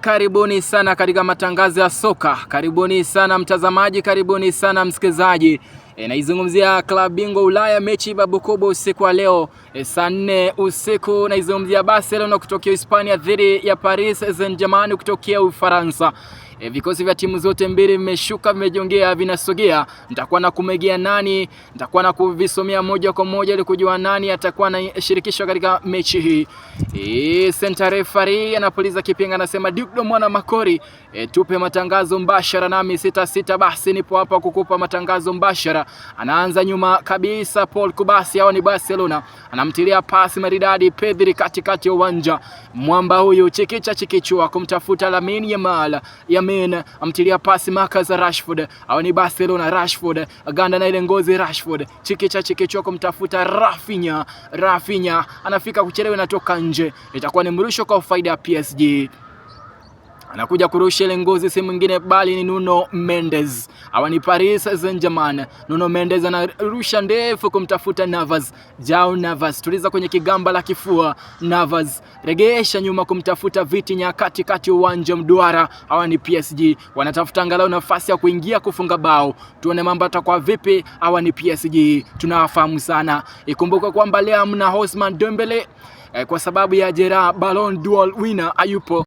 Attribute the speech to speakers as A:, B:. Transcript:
A: Karibuni sana katika matangazo ya soka. Karibuni sana mtazamaji, karibuni sana msikilizaji. Naizungumzia klabu bingwa Ulaya, mechi babu kubwa usiku wa leo saa 4 usiku. Naizungumzia Barcelona kutokea Hispania dhidi ya Paris Saint-Germain kutokea Ufaransa. Vikosi vya timu zote mbili vimeshuka, vimejongea, vinasogea. Nitakuwa na kumegea nani, nitakuwa na kuvisomea moja kwa moja ili kujua nani atakuwa anashirikishwa katika mechi hii. Center referee anapuliza kipenga, anasema Dukdo Mwana Makori, tupe matangazo mbashara nami 66 basi nipo hapa kukupa matangazo mbashara. Anaanza nyuma kabisa Paul Kubasi, hao ni Barcelona. Anamtilia pasi maridadi Pedri katikati ya uwanja. Mwamba huyu chikichua kumtafuta Lamine Yamal. Amtilia pasi Marcus Rashford, au ni Barcelona. Rashford aganda na ile ngozi. Rashford chikichua kumtafuta Rafinha anafika kuchelewa, inatoka nje. Itakuwa ni mrusho kwa faida ya PSG. Anakuja kurusha ile ngozi si mwingine bali ni Nuno Mendes. Hawa ni Paris Saint-Germain. Nuno Mendes anarusha ndefu kumtafuta Navas. Jao Navas, tuliza kwenye kigamba la kifua. Navas regesha nyuma kumtafuta Vitinha katikati uwanja mduara. Hawa ni PSG, wanatafuta angalau nafasi ya kuingia kufunga bao. Tuone mambo yatakuwa vipi. Hawa ni PSG, tunawafahamu sana. Ikumbuka kwamba leo mna Ousmane Dembele kwa sababu ya jeraha, Ballon d'Or winner hayupo.